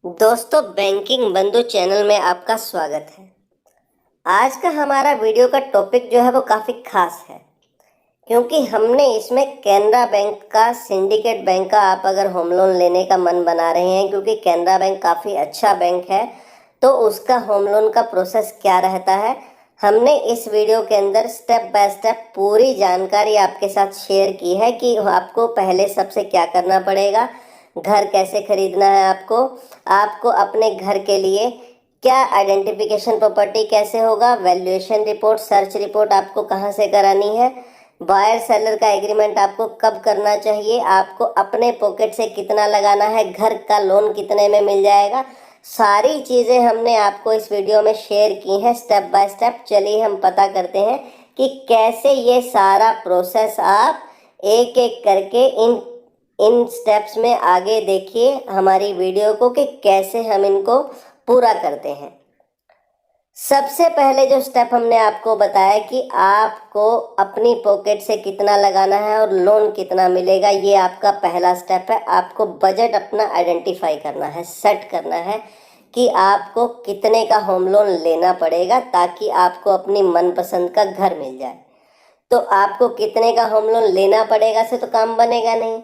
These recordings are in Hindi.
दोस्तों, बैंकिंग बंधु चैनल में आपका स्वागत है। आज का हमारा वीडियो का टॉपिक जो है वो काफ़ी खास है, क्योंकि हमने इसमें कैनरा बैंक का, सिंडिकेट बैंक का, आप अगर होम लोन लेने का मन बना रहे हैं, क्योंकि कैनरा बैंक काफ़ी अच्छा बैंक है, तो उसका होम लोन का प्रोसेस क्या रहता है, हमने इस वीडियो के अंदर स्टेप बाय स्टेप पूरी जानकारी आपके साथ शेयर की है कि आपको पहले सबसे क्या करना पड़ेगा, घर कैसे खरीदना है, आपको अपने घर के लिए क्या आइडेंटिफिकेशन प्रॉपर्टी कैसे होगा, वैल्यूएशन रिपोर्ट, सर्च रिपोर्ट आपको कहाँ से करानी है, बायर सेलर का एग्रीमेंट आपको कब करना चाहिए, आपको अपने पॉकेट से कितना लगाना है, घर का लोन कितने में मिल जाएगा, सारी चीज़ें हमने आपको इस वीडियो में शेयर की हैं स्टेप बाय स्टेप। चलिए हम पता करते हैं कि कैसे ये सारा प्रोसेस आप एक एक करके इन स्टेप्स में आगे देखिए हमारी वीडियो को कि कैसे हम इनको पूरा करते हैं। सबसे पहले जो स्टेप हमने आपको बताया कि आपको अपनी पॉकेट से कितना लगाना है और लोन कितना मिलेगा, ये आपका पहला स्टेप है। आपको बजट अपना आइडेंटिफाई करना है, सेट करना है कि आपको कितने का होम लोन लेना पड़ेगा ताकि आपको अपनी मनपसंद का घर मिल जाए। तो आपको कितने का होम लोन लेना पड़ेगा से तो काम बनेगा नहीं,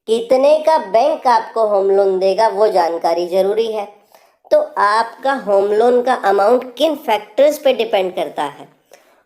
कितने का बैंक आपको होम लोन देगा वो जानकारी जरूरी है। तो आपका होम लोन का अमाउंट किन फैक्टर्स पे डिपेंड करता है,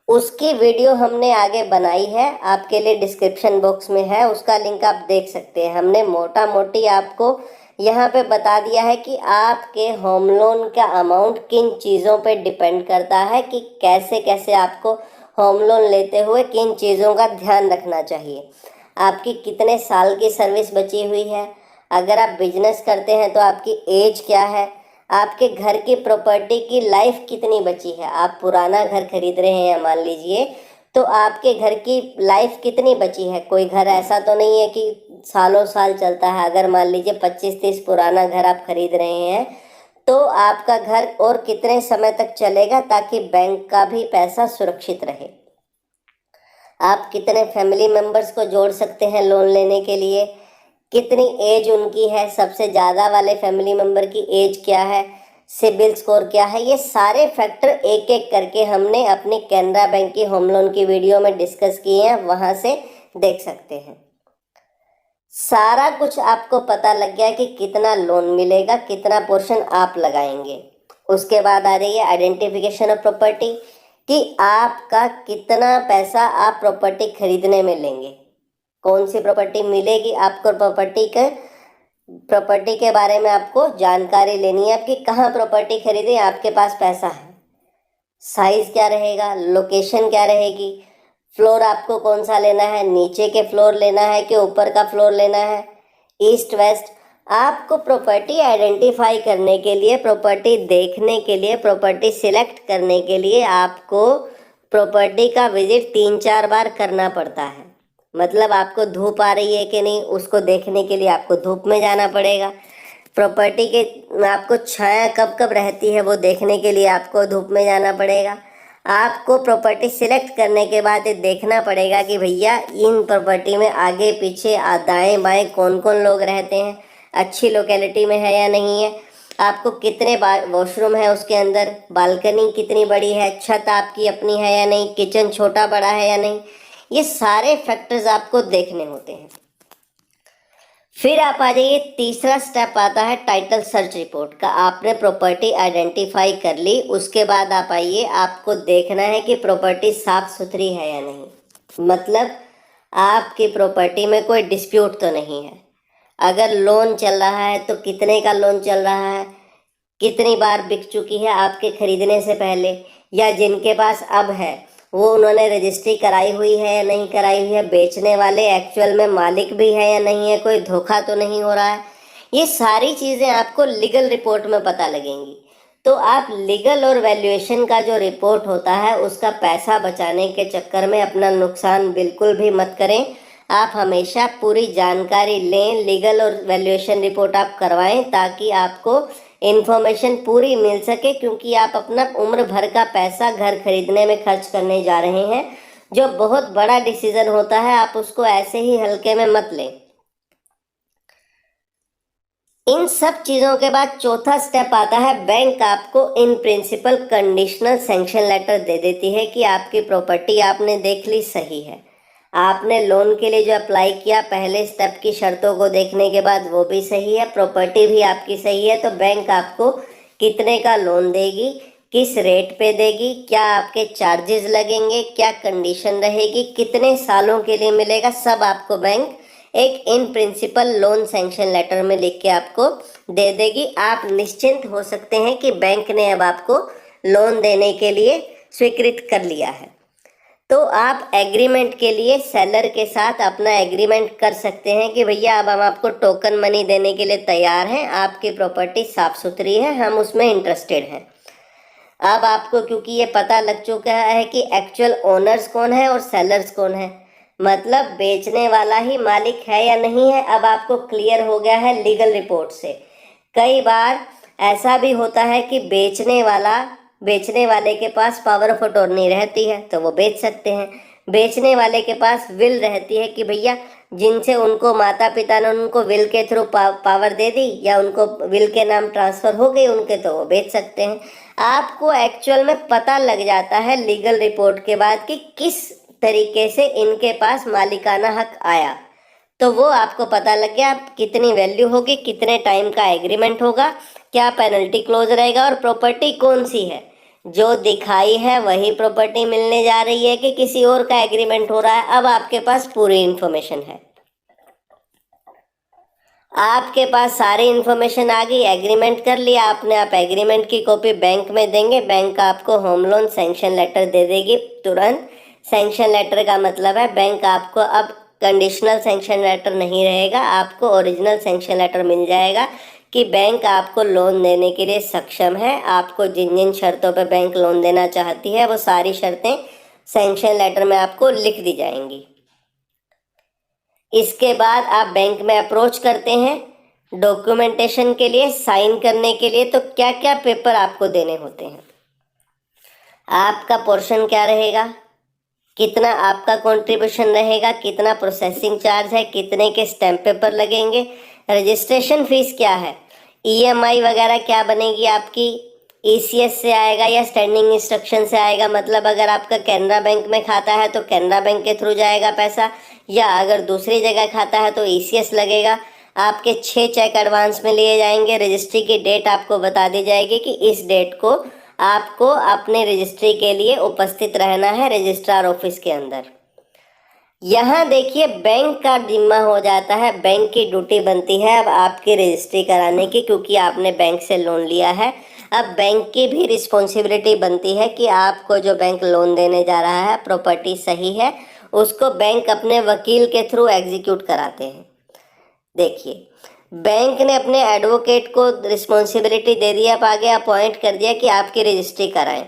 उसकी वीडियो हमने आगे बनाई है, आपके लिए डिस्क्रिप्शन बॉक्स में है, उसका लिंक आप देख सकते हैं। हमने मोटा मोटी आपको यहाँ पे बता दिया है कि आपके होम लोन का अमाउंट किन चीज़ों पे डिपेंड करता है, कि कैसे कैसे आपको होम लोन लेते हुए किन चीज़ों का ध्यान रखना चाहिए। आपकी कितने साल की सर्विस बची हुई है, अगर आप बिजनेस करते हैं तो आपकी एज क्या है, आपके घर की प्रॉपर्टी की लाइफ कितनी बची है, आप पुराना घर खरीद रहे हैं मान लीजिए, तो आपके घर की लाइफ कितनी बची है। कोई घर ऐसा तो नहीं है कि सालों साल चलता है। अगर मान लीजिए 25-30 पुराना घर आप खरीद रहे हैं तो आपका घर और कितने समय तक चलेगा ताकि बैंक का भी पैसा सुरक्षित रहे। आप कितने फैमिली मेंबर्स को जोड़ सकते हैं लोन लेने के लिए, कितनी एज उनकी है, सबसे ज़्यादा वाले फैमिली मेंबर की एज क्या है, सिबिल स्कोर क्या है, ये सारे फैक्टर एक एक करके हमने अपनी कैनरा बैंक की होम लोन की वीडियो में डिस्कस किए हैं, वहाँ से देख सकते हैं। सारा कुछ आपको पता लग गया कि कितना लोन मिलेगा, कितना पोर्शन आप लगाएंगे। उसके बाद आ जाइए आइडेंटिफिकेशन ऑफ प्रॉपर्टी, कि आपका कितना पैसा आप प्रॉपर्टी खरीदने में लेंगे, कौन सी प्रॉपर्टी मिलेगी आपको, प्रॉपर्टी के बारे में आपको जानकारी लेनी है, आपकी कहाँ प्रॉपर्टी खरीदे, आपके पास पैसा है, साइज क्या रहेगा, लोकेशन क्या रहेगी, फ्लोर आपको कौन सा लेना है, नीचे के फ्लोर लेना है कि ऊपर का फ्लोर लेना है, ईस्ट वेस्ट। आपको प्रॉपर्टी आइडेंटिफाई करने के लिए, प्रॉपर्टी देखने के लिए, प्रॉपर्टी सिलेक्ट करने के लिए आपको प्रॉपर्टी का विजिट 3-4 बार करना पड़ता है। मतलब आपको धूप आ रही है कि नहीं उसको देखने के लिए आपको धूप में जाना पड़ेगा, प्रॉपर्टी के आपको छाया कब कब रहती है वो देखने के लिए आपको धूप में जाना पड़ेगा। आपको प्रॉपर्टी सिलेक्ट करने के बाद ये देखना पड़ेगा कि भैया इन प्रॉपर्टी में आगे पीछे दाएं बाएं कौन कौन लोग रहते हैं, अच्छी लोकेलिटी में है या नहीं है, आपको कितने वॉशरूम है उसके अंदर, बालकनी कितनी बड़ी है, छत आपकी अपनी है या नहीं, किचन छोटा बड़ा है या नहीं, ये सारे फैक्टर्स आपको देखने होते हैं। फिर आप आ जाइए, तीसरा स्टेप आता है टाइटल सर्च रिपोर्ट का। आपने प्रॉपर्टी आइडेंटिफाई कर ली, उसके बाद आप आइए, आपको देखना है कि प्रॉपर्टी साफ सुथरी है या नहीं, मतलब आपकी प्रॉपर्टी में कोई डिस्प्यूट तो नहीं है। अगर लोन चल रहा है तो कितने का लोन चल रहा है, कितनी बार बिक चुकी है आपके खरीदने से पहले, या जिनके पास अब है वो उन्होंने रजिस्ट्री कराई हुई है या नहीं कराई हुई है, बेचने वाले एक्चुअल में मालिक भी है या नहीं है, कोई धोखा तो नहीं हो रहा है। ये सारी चीज़ें आपको लीगल रिपोर्ट में पता लगेंगी। तो आप लीगल और वैल्यूएशन का जो रिपोर्ट होता है उसका पैसा बचाने के चक्कर में अपना नुकसान बिल्कुल भी मत करें। आप हमेशा पूरी जानकारी लें, लीगल और वैल्यूएशन रिपोर्ट आप करवाएं ताकि आपको इन्फॉर्मेशन पूरी मिल सके, क्योंकि आप अपना उम्र भर का पैसा घर खरीदने में खर्च करने जा रहे हैं, जो बहुत बड़ा डिसीजन होता है, आप उसको ऐसे ही हल्के में मत लें। इन सब चीज़ों के बाद चौथा स्टेप आता है, बैंक आपको in principle conditional sanction letter दे देती है कि आपकी प्रॉपर्टी आपने देख ली, सही है। आपने लोन के लिए जो अप्लाई किया पहले स्टेप की शर्तों को देखने के बाद वो भी सही है, प्रॉपर्टी भी आपकी सही है, तो बैंक आपको कितने का लोन देगी, किस रेट पे देगी, क्या आपके चार्जेस लगेंगे, क्या कंडीशन रहेगी, कितने सालों के लिए मिलेगा, सब आपको बैंक एक in principle loan sanction letter में लिख के आपको दे देगी। आप निश्चिंत हो सकते हैं कि बैंक ने अब आपको लोन देने के लिए स्वीकृत कर लिया है। तो आप एग्रीमेंट के लिए सेलर के साथ अपना एग्रीमेंट कर सकते हैं कि भैया अब हम आपको टोकन मनी देने के लिए तैयार हैं, आपकी प्रॉपर्टी साफ सुथरी है, हम उसमें इंटरेस्टेड हैं। अब आपको क्योंकि ये पता लग चुका है कि एक्चुअल ओनर्स कौन है और सेलर्स कौन है, मतलब बेचने वाला ही मालिक है या नहीं है, अब आपको क्लियर हो गया है लीगल रिपोर्ट से। कई बार ऐसा भी होता है कि बेचने वाले के पास पावर ऑफ अटॉर्नी रहती है तो वो बेच सकते हैं, बेचने वाले के पास विल रहती है कि भैया जिनसे उनको माता पिता ने उनको विल के थ्रू पावर दे दी या उनको विल के नाम ट्रांसफ़र हो गई उनके, तो वो बेच सकते हैं। आपको एक्चुअल में पता लग जाता है लीगल रिपोर्ट के बाद कि किस तरीके से इनके पास मालिकाना हक आया, तो वो आपको पता लग गया कितनी वैल्यू होगी, कितने टाइम का एग्रीमेंट होगा, क्या पेनल्टी क्लोज रहेगा और प्रॉपर्टी कौन सी है, जो दिखाई है वही प्रॉपर्टी मिलने जा रही है कि किसी और का एग्रीमेंट हो रहा है। अब आपके पास पूरी इन्फॉर्मेशन है, आपके पास सारी इन्फॉर्मेशन आ गई, एग्रीमेंट कर लिया आपने। आप एग्रीमेंट की कॉपी बैंक में देंगे, बैंक आपको होम लोन सैंक्शन लेटर दे देगी तुरंत। सैंक्शन लेटर का मतलब है बैंक आपको अब कंडीशनल सैंक्शन लेटर नहीं रहेगा, आपको ओरिजिनल सैंक्शन लेटर मिल जाएगा कि बैंक आपको लोन देने के लिए सक्षम है। आपको जिन जिन शर्तों पर बैंक लोन देना चाहती है वो सारी शर्तें सैंक्शन लेटर में आपको लिख दी जाएंगी। इसके बाद आप बैंक में अप्रोच करते हैं डॉक्यूमेंटेशन के लिए, साइन करने के लिए। तो क्या क्या पेपर आपको देने होते हैं, आपका पोर्शन क्या रहेगा, कितना आपका कंट्रीब्यूशन रहेगा, कितना प्रोसेसिंग चार्ज है, कितने के स्टैम्प पेपर लगेंगे, रजिस्ट्रेशन फीस क्या है, ईएमआई वगैरह क्या बनेगी आपकी, ईसीएस से आएगा या स्टैंडिंग इंस्ट्रक्शन से आएगा, मतलब अगर आपका कैनरा बैंक में खाता है तो कैनरा बैंक के थ्रू जाएगा पैसा, या अगर दूसरी जगह खाता है तो ईसीएस लगेगा। आपके 6 चेक एडवांस में लिए जाएंगे, रजिस्ट्री की डेट आपको बता दी जाएगी कि इस डेट को आपको अपने रजिस्ट्री के लिए उपस्थित रहना है रजिस्ट्रार ऑफिस के अंदर। यहाँ देखिए बैंक का जिम्मा हो जाता है, बैंक की ड्यूटी बनती है अब आपकी रजिस्ट्री कराने की, क्योंकि आपने बैंक से लोन लिया है। अब बैंक की भी रिस्पॉन्सिबिलिटी बनती है कि आपको जो बैंक लोन देने जा रहा है प्रॉपर्टी सही है, उसको बैंक अपने वकील के थ्रू एग्जीक्यूट कराते हैं। देखिए बैंक ने अपने एडवोकेट को रिस्पॉन्सिबिलिटी दे दी, अब आगे अपॉइंट कर दिया कि आपकी रजिस्ट्री कराएं,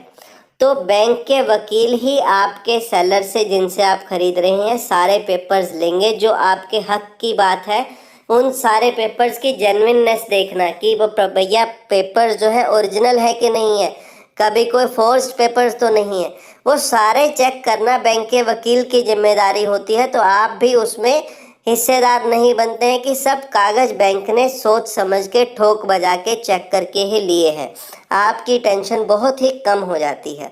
तो बैंक के वकील ही आपके सेलर से जिनसे आप खरीद रहे हैं सारे पेपर्स लेंगे, जो आपके हक की बात है उन सारे पेपर्स की जेन्युइननेस देखना कि वो भैया पेपर्स जो है ओरिजिनल है कि नहीं है, कभी कोई फोर्स्ड पेपर्स तो नहीं है, वो सारे चेक करना बैंक के वकील की जिम्मेदारी होती है। तो आप भी उसमें हिस्सेदार नहीं बनते हैं कि सब कागज बैंक ने सोच समझ के ठोक बजा के चेक करके ही लिए हैं, आपकी टेंशन बहुत ही कम हो जाती है।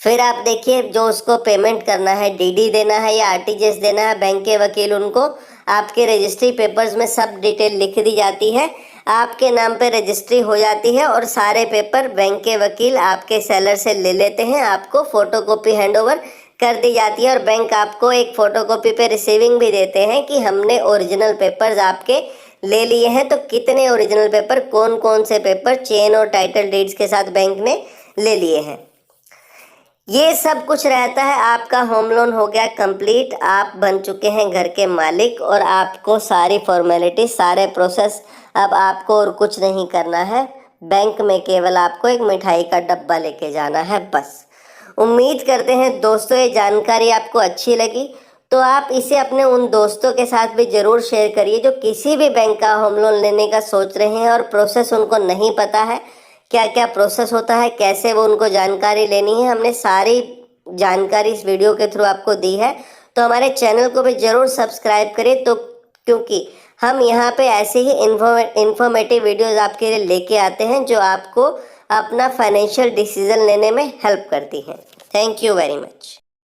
फिर आप देखिए जो उसको पेमेंट करना है, डीडी देना है या आरटीजीएस देना है, बैंक के वकील उनको आपके रजिस्ट्री पेपर्स में सब डिटेल लिख दी जाती है, आपके नाम पे रजिस्ट्री हो जाती है और सारे पेपर बैंक के वकील आपके सेलर से ले लेते हैं, आपको फोटोकॉपी हैंडओवर कर दी जाती है और बैंक आपको एक फ़ोटोकॉपी पे रिसीविंग भी देते हैं कि हमने ओरिजिनल पेपर्स आपके ले लिए हैं। तो कितने ओरिजिनल पेपर, कौन कौन से पेपर चेन और टाइटल डीड्स के साथ बैंक ने ले लिए हैं, ये सब कुछ रहता है। आपका होम लोन हो गया कंप्लीट, आप बन चुके हैं घर के मालिक और आपको सारी फॉर्मेलिटी, सारे प्रोसेस अब आपको और कुछ नहीं करना है, बैंक में केवल आपको एक मिठाई का डब्बा लेके जाना है बस। उम्मीद करते हैं दोस्तों ये जानकारी आपको अच्छी लगी, तो आप इसे अपने उन दोस्तों के साथ भी ज़रूर शेयर करिए जो किसी भी बैंक का होम लोन लेने का सोच रहे हैं और प्रोसेस उनको नहीं पता है, क्या क्या प्रोसेस होता है, कैसे वो उनको जानकारी लेनी है। हमने सारी जानकारी इस वीडियो के थ्रू आपको दी है, तो हमारे चैनल को भी ज़रूर सब्सक्राइब करें, तो क्योंकि हम यहाँ पे ऐसे ही इंफॉर्मेटिव वीडियोस आपके लिए लेके आते हैं जो आपको अपना फाइनेंशियल डिसीजन लेने में हेल्प करती हैं। Thank you very much.